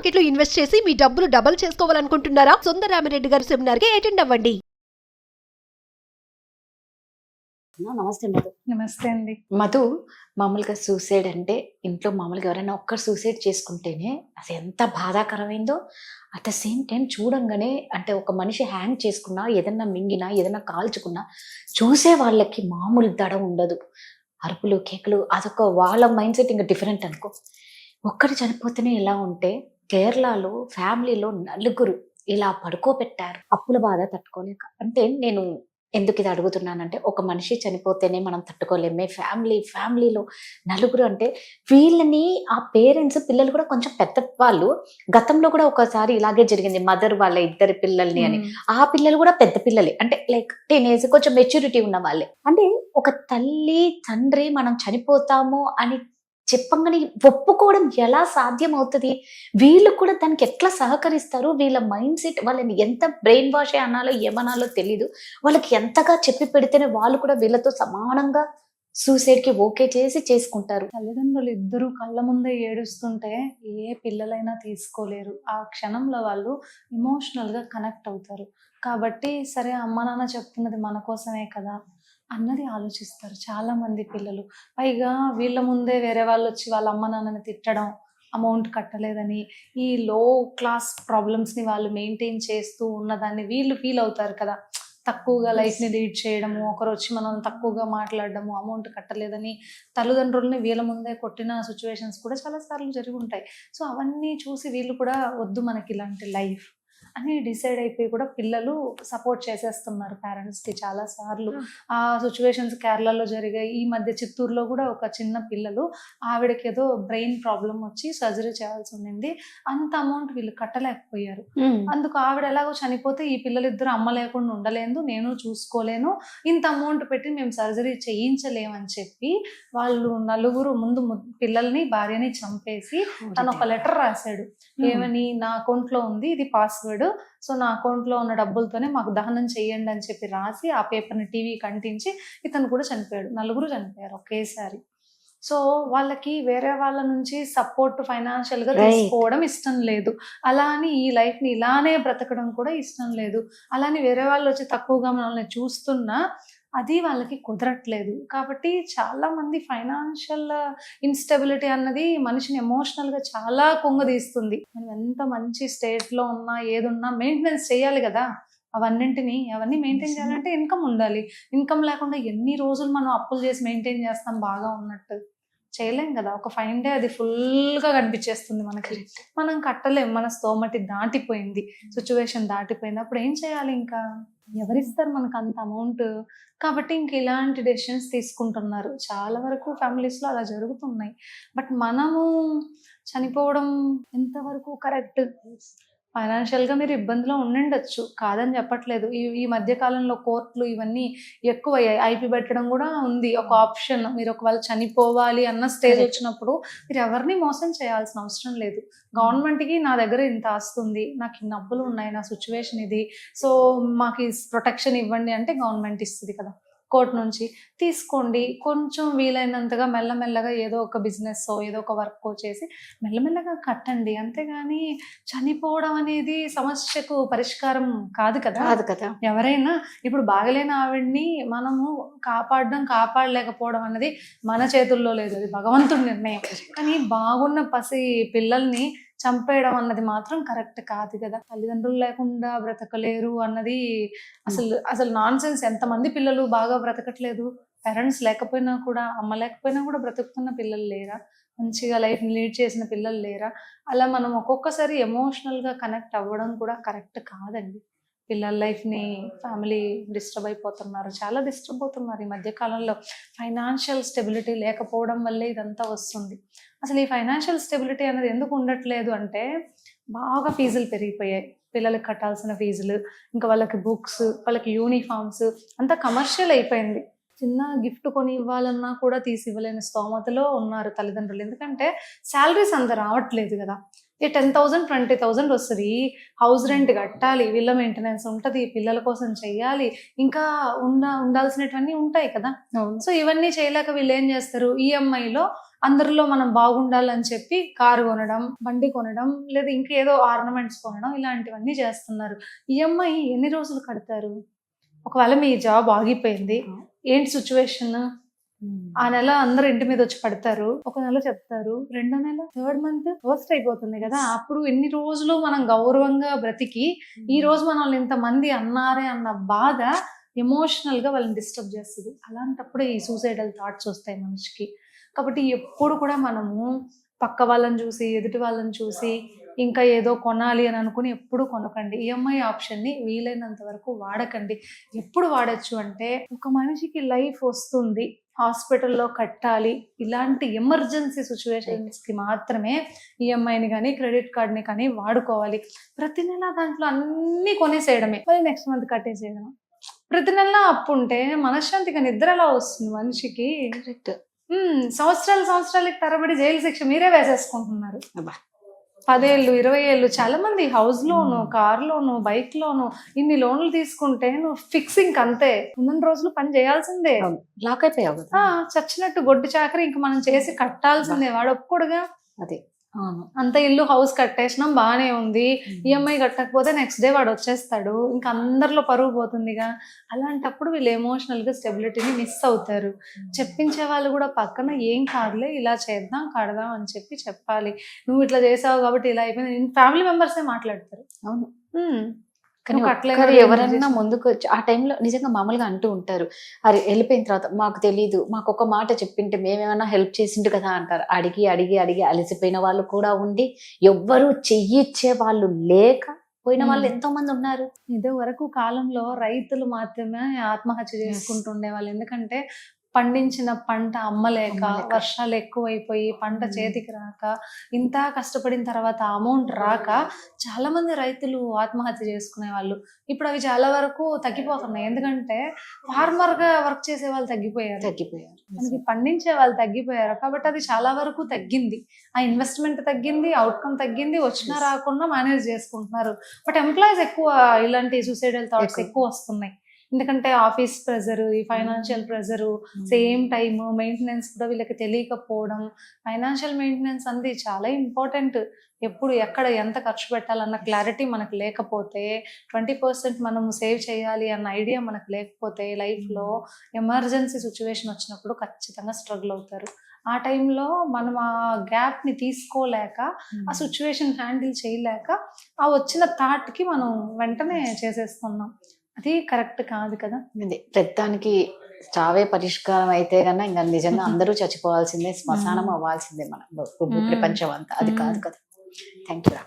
Market లో invest చేసి మీ డబ్బులు డబుల్ చేసుకోవాలనుకుంటున్నారా? సుందరరామిరెడ్డి గారి సెమినార్ కి అటెండ్ అవ్వండి. నమస్తే మధు. నమస్తే అండి. మధు, మామూలుగా సూసైడ్ అంటే ఇంట్లో మామూలుగా ఎవరైనా ఒక్కరు సూసైడ్ చేసుకుంటేనే అసలు ఎంత బాధాకరమైందో, అట్ ద సేమ్ టైం చూడంగానే అంటే ఒక మనిషి హ్యాంగ్ చేసుకున్నా, ఏదన్నా మింగినా, ఏదన్నా కాల్చుకున్నా చూసే వాళ్ళకి మామూలు దడ ఉండదు. అరుపులు కేకలు, అదొక వాళ్ళ మైండ్ సెట్ ఇంకా డిఫరెంట్ అనుకో. ఒక్కరు చనిపోతేనే ఇలా ఉంటే కేరళలో ఫ్యామిలీలో నలుగురు ఇలా పడుకోబెట్టారు అప్పుల బాధ తట్టుకోలేక. అంటే నేను ఎందుకు ఇది అడుగుతున్నానంటే, ఒక మనిషి చనిపోతేనే మనం తట్టుకోలేమే, ఫ్యామిలీలో నలుగురు అంటే వీళ్ళని ఆ పేరెంట్స్ పిల్లలు కూడా కొంచెం పెద్ద వాళ్ళు. గతంలో కూడా ఒకసారి ఇలాగే జరిగింది, మదర్ వాళ్ళ ఇద్దరు పిల్లల్ని అని. ఆ పిల్లలు కూడా పెద్ద పిల్లలే, అంటే లైక్ టీనేజ్, కొంచెం మెచ్యూరిటీ ఉన్న వాళ్ళే. అంటే ఒక తల్లి తండ్రి మనం చనిపోతాము అని చెప్పంగానే ఒప్పుకోవడం ఎలా సాధ్యం అవుతుంది? వీళ్ళు కూడా దానికి ఎట్లా సహకరిస్తారు? వీళ్ళ మైండ్ సెట్, వాళ్ళని ఎంత బ్రెయిన్ వాష్ అనాలో ఏమనాలో తెలీదు. వాళ్ళకి ఎంతగా చెప్పి పెడితేనే వాళ్ళు కూడా వీళ్ళతో సమానంగా సూసైడ్ కి ఓకే చేసి చేసుకుంటారు. తల్లిదండ్రులు ఇద్దరు కళ్ళ ముందే ఏడుస్తుంటే ఏ పిల్లలైనా తీసుకోలేరు. ఆ క్షణంలో వాళ్ళు ఎమోషనల్ గా కనెక్ట్ అవుతారు. కాబట్టి సరే, అమ్మ నాన్న చెప్తున్నది మన కోసమే కదా అన్నది ఆలోచిస్తారు చాలా మంది పిల్లలు. పైగా వీళ్ళ ముందే వేరే వాళ్ళు వచ్చి వాళ్ళ అమ్మ నాన్నని తిట్టడం, అమౌంట్ కట్టలేదని, ఈ లో క్లాస్ ప్రాబ్లమ్స్ని వాళ్ళు మెయింటైన్ చేస్తూ ఉన్నదాన్ని వీళ్ళు ఫీల్ అవుతారు కదా. తక్కువగా లైఫ్ని లీడ్ చేయడము, ఒకరు వచ్చి మనం తక్కువగా మాట్లాడడము, అమౌంట్ కట్టలేదని తల్లిదండ్రులని వీళ్ళ ముందే కొట్టిన సిచ్యువేషన్స్ కూడా చాలాసార్లు జరిగి ఉంటాయి. సో అవన్నీ చూసి వీళ్ళు కూడా వద్దు మనకి ఇలాంటి లైఫ్ అని డిసైడ్ అయిపోయి కూడా పిల్లలు సపోర్ట్ చేసేస్తున్నారు పేరెంట్స్కి చాలా సార్లు. ఆ సిచ్యువేషన్స్ కేరళలో జరిగాయి. ఈ మధ్య చిత్తూరులో కూడా ఒక చిన్న పిల్లలు, ఆవిడకి ఏదో బ్రెయిన్ ప్రాబ్లం వచ్చి సర్జరీ చేయాల్సి ఉండింది. అంత అమౌంట్ వీళ్ళు కట్టలేకపోయారు. అందుకు ఆవిడ ఎలాగో చనిపోతే ఈ పిల్లలిద్దరు అమ్మ లేకుండా ఉండలేదు, నేను చూసుకోలేను, ఇంత అమౌంట్ పెట్టి మేము సర్జరీ చేయించలేమని చెప్పి వాళ్ళు నలుగురు ముందు పిల్లల్ని భార్యని చంపేసి తను ఒక లెటర్ రాశాడు. ఏమని, నా అకౌంట్లో ఉంది ఇది పాస్వర్డ్, సో నా అకౌంట్లో ఉన్న డబ్బులతోనే మాకు దహనం చెయ్యండి అని చెప్పి రాసి ఆ పేపర్ని టీవీకి అంటించి ఇతను కూడా చనిపోయాడు. నలుగురు చనిపోయారు ఒకేసారి. సో వాళ్ళకి వేరే వాళ్ళ నుంచి సపోర్ట్ ఫైనాన్షియల్ గా తీసుకోవడం ఇష్టం లేదు. అలా అని ఈ లైఫ్ ని ఇలానే బ్రతకడం కూడా ఇష్టం లేదు. అలానే వేరే వాళ్ళు వచ్చి తక్కువగా మనల్ని చూస్తున్నా అది వాళ్ళకి కుదరట్లేదు. కాబట్టి చాలా మంది ఫైనాన్షియల్ ఇన్స్టెబిలిటీ అన్నది మనిషిని ఎమోషనల్ గా చాలా కుంగదీస్తుంది. మనం ఎంత మంచి స్టేట్ లో ఉన్నా ఏదున్నా మెయింటెనెన్స్ చేయాలి కదా. అవన్నీ మెయింటైన్ చేయాలంటే ఇన్కమ్ ఉండాలి. ఇన్కమ్ లేకుండా ఎన్ని రోజులు మనం అప్పులు చేసి మెయింటైన్ చేస్తాం బాగా ఉన్నట్టు? చేయలేం కదా. ఒక ఫైన్ డే అది ఫుల్గా కనిపించేస్తుంది మనకి. మనం కట్టలేం, మన స్తోమతి దాటిపోయింది, సిచ్యువేషన్ దాటిపోయింది. అప్పుడు ఏం చేయాలి? ఇంకా ఎవరిస్తారు మనకు అంత అమౌంట్? కాబట్టి ఇంక ఇలాంటి డెసిషన్స్ తీసుకుంటున్నారు. చాలా వరకు ఫ్యామిలీస్లో అలా జరుగుతున్నాయి. బట్ మనము చనిపోవడం ఎంతవరకు కరెక్ట్? ఫైనాన్షియల్గా మీరు ఇబ్బందిలో ఉండిండొచ్చు, కాదని చెప్పట్లేదు. ఈ మధ్య కాలంలో కోర్టులు ఇవన్నీ ఎక్కువయ్యాయి. ఐపీ పెట్టడం కూడా ఉంది ఒక ఆప్షన్. మీరు ఒకవేళ చనిపోవాలి అన్న స్టేజ్ వచ్చినప్పుడు మీరు ఎవరిని మోసం చేయాల్సిన అవసరం లేదు. గవర్నమెంట్కి నా దగ్గర ఇంత ఆస్తుంది, నాకు ఇన్ని అప్పులు ఉన్నాయి, నా సిచ్యువేషన్ ఇది, సో మాకు ప్రొటెక్షన్ ఇవ్వండి అంటే గవర్నమెంట్ ఇస్తుంది కదా. కోర్టు నుంచి తీసుకోండి, కొంచెం వీలైనంతగా మెల్లమెల్లగా ఏదో ఒక బిజినెస్ ఏదో ఒక వర్క్ చేసి మెల్లమెల్లగా కట్టండి. అంతేగాని చనిపోవడం అనేది సమస్యకు పరిష్కారం కాదు కదా. ఎవరైనా ఇప్పుడు బాగలేని ఆవిడ్ని మనము కాపాడలేకపోవడం అనేది మన చేతుల్లో లేదు, అది భగవంతుడి నిర్ణయం. కానీ బాగున్న పసి పిల్లల్ని చంపేయడం అన్నది మాత్రం కరెక్ట్ కాదు కదా. తల్లిదండ్రులు లేకుండా బ్రతకలేరు అన్నది అసలు నాన్ సెన్స్. ఎంతమంది పిల్లలు బాగా బ్రతకట్లేదు? పేరెంట్స్ లేకపోయినా కూడా, అమ్మ లేకపోయినా కూడా బ్రతుకుతున్న పిల్లలు లేరా? మంచిగా లైఫ్ని లీడ్ చేసిన పిల్లలు లేరా? అలా మనం ఒక్కొక్కసారి ఎమోషనల్గా కనెక్ట్ అవ్వడం కూడా కరెక్ట్ కాదండి. పిల్లల లైఫ్ని ఫ్యామిలీ డిస్టర్బ్ అయిపోతున్నారు, చాలా డిస్టర్బ్ అవుతున్నారు ఈ మధ్యకాలంలో. ఫైనాన్షియల్ స్టెబిలిటీ లేకపోవడం వల్లే ఇదంతా వస్తుంది. అసలు ఈ ఫైనాన్షియల్ స్టెబిలిటీ అనేది ఎందుకు ఉండట్లేదు అంటే, బాగా ఫీజులు పెరిగిపోయాయి. పిల్లలకి కట్టాల్సిన ఫీజులు, ఇంకా వాళ్ళకి బుక్స్, వాళ్ళకి యూనిఫామ్స్, అంతా కమర్షియల్ అయిపోయింది. చిన్న గిఫ్ట్ కొని ఇవ్వాలన్నా కూడా తీసి ఇవ్వలేని స్తోమతలో ఉన్నారు తల్లిదండ్రులు. ఎందుకంటే శాలరీస్ అంత రావట్లేదు కదా. ఈ 10,000 20,000 వస్తుంది, హౌస్ రెంట్ కట్టాలి, వీళ్ళ మెయింటెనెన్స్ ఉంటుంది, పిల్లల కోసం చెయ్యాలి, ఇంకా ఉండాల్సినటువన్నీ ఉంటాయి కదా. సో ఇవన్నీ చేయలేక వీళ్ళు ఏం చేస్తారు, ఈఎంఐలో అందరిలో మనం బాగుండాలని చెప్పి కారు కొనడం, బండి కొనడం, లేదా ఇంకా ఏదో ఆర్నమెంట్స్ కొనడం, ఇలాంటివన్నీ చేస్తున్నారు. ఈఎంఐ ఎన్ని రోజులు కడతారు? ఒకవేళ మీ జాబ్ ఆగిపోయింది, ఏంటి సిచ్యువేషన్? ఆ నెల అందరూ ఇంటి మీద వచ్చి పడతారు, ఒక నెల చెప్తారు, రెండో నెల, థర్డ్ మంత్ వర్స్ట్ అయిపోతుంది కదా. అప్పుడు ఎన్ని రోజులు మనం గౌరవంగా బ్రతికి ఈ రోజు మనల్ని ఇంతమంది అన్నారే అన్న బాధ ఎమోషనల్ గా వాళ్ళని డిస్టర్బ్ చేస్తుంది. అలాంటప్పుడు ఈ సూసైడల్ థాట్స్ వస్తాయి మనిషికి. కాబట్టి ఎప్పుడు కూడా మనము పక్క వాళ్ళని చూసి, ఎదుటి వాళ్ళని చూసి ఇంకా ఏదో కొనాలి అని అనుకుని ఎప్పుడు కొనకండి. ఈఎంఐ ఆప్షన్ని వీలైనంత వరకు వాడకండి. ఎప్పుడు వాడచ్చు అంటే, ఒక మనిషికి లైఫ్ వస్తుంది, హాస్పిటల్లో కట్టాలి, ఇలాంటి ఎమర్జెన్సీ సిచ్యువేషన్స్కి మాత్రమే ఈఎంఐని కానీ క్రెడిట్ కార్డ్ని కానీ వాడుకోవాలి. ప్రతి నెల దాంట్లో అన్నీ కొనేసేయడమే, మళ్ళీ నెక్స్ట్ మంత్ కట్టేసేయడం. ప్రతి నెల అప్పు ఉంటే మనశ్శాంతిగా నిద్ర ఎలా వస్తుంది మనిషికి? కరెక్ట్. సంవత్సరాలకి తరబడి జైలు శిక్ష మీరే వేసేసుకుంటున్నారు. 10 ఏళ్ళు 20 ఏళ్ళు చాలా మంది హౌస్ లోను, కార్ లోను, బైక్ లోను, ఇన్ని లోన్లు తీసుకుంటే నువ్వు ఫిక్సింగ్ అంతే, ఉన్న రోజులు పని చేయాల్సిందే. లాక్ అయిపోయావు కదా. చచ్చినట్టు గొడ్డు చాకరీ ఇంక మనం చేసి కట్టాల్సిందే. వాడు ఒప్పుకోడుగా. అదే అంత ఇల్లు హౌస్ కట్టేసినాం బానే ఉంది, ఈఎంఐ కట్టకపోతే నెక్స్ట్ డే వాడు వచ్చేస్తాడు, ఇంకా అందరిలో పరువు పోతుందిగా. అలాంటప్పుడు వీళ్ళు ఎమోషనల్ గా స్టెబిలిటీని మిస్ అవుతారు. చెప్పించే వాళ్ళు కూడా పక్కన ఏం కాదులే, ఇలా చేద్దాం కడదాం అని చెప్పి చెప్పాలి. నువ్వు ఇట్లా చేసావు కాబట్టి ఇలా అయిపోయింది, ఫ్యామిలీ మెంబర్సే మాట్లాడతారు. అవును. కానీ కానీ ఎవరైనా ముందుకు వచ్చి ఆ టైంలో నిజంగా మామూలుగా అంటూ ఉంటారు, అరే వెళ్ళిపోయిన తర్వాత మాకు తెలీదు, మాకు ఒక మాట చెప్పింటే మేమేమన్నా హెల్ప్ చేసిండు కదా అంటారు. అడిగి అడిగి అడిగి అలసిపోయిన వాళ్ళు కూడా ఉండి, ఎవ్వరూ చెయ్యిచ్చే వాళ్ళు లేక పోయిన వాళ్ళు ఎంతో మంది ఉన్నారు. ఇదే వరకు కాలంలో రైతులు మాత్రమే ఆత్మహత్య చేసుకుంటుండే వాళ్ళు. ఎందుకంటే పండించిన పంట అమ్మలేక, వర్షాలు ఎక్కువైపోయి పంట చేతికి రాక, ఇంత కష్టపడిన తర్వాత అమౌంట్ రాక చాలా మంది రైతులు ఆత్మహత్య చేసుకునే వాళ్ళు. ఇప్పుడు అవి చాలా వరకు తగ్గిపోతున్నాయి. ఎందుకంటే ఫార్మర్ గా వర్క్ చేసే వాళ్ళు తగ్గిపోయారు, మనకి పండించే వాళ్ళు తగ్గిపోయారు. కాబట్టి అది చాలా వరకు తగ్గింది. ఆ ఇన్వెస్ట్మెంట్ తగ్గింది, అవుట్కమ్ తగ్గింది, వచ్చినా రాకుండా మేనేజ్ చేసుకుంటున్నారు. బట్ ఎంప్లాయీస్ ఎక్కువ ఇలాంటి సూసైడల్ థాట్స్ ఎక్కువ వస్తున్నాయి. ఎందుకంటే ఆఫీస్ ప్రెజరు, ఈ financial pressure, same time maintenance కూడా వీళ్ళకి తెలియకపోవడం. ఫైనాన్షియల్ మెయింటెనెన్స్ అనేది చాలా ఇంపార్టెంట్. ఎప్పుడు ఎక్కడ ఎంత ఖర్చు పెట్టాలన్న క్లారిటీ మనకు లేకపోతే, 20% మనం సేవ్ చేయాలి అన్న ఐడియా మనకు లేకపోతే, లైఫ్లో ఎమర్జెన్సీ సిచ్యువేషన్ వచ్చినప్పుడు ఖచ్చితంగా స్ట్రగుల్ అవుతారు. ఆ టైంలో మనం ఆ గ్యాప్ని తీసుకోలేక, ఆ సిచ్యువేషన్ హ్యాండిల్ చేయలేక, ఆ వచ్చిన థాట్కి మనం వెంటనే చేసేస్తున్నాం. అది కరెక్ట్ కాదు కదా. ప్రతిదానికి చావే పరిష్కారం అయితే కన్నా ఇంకా నిజంగా అందరూ చచ్చిపోవాల్సిందే, శ్మశానం అవ్వాల్సిందే మన ప్రపంచం అంతా. అది కాదు కదా. Thank you.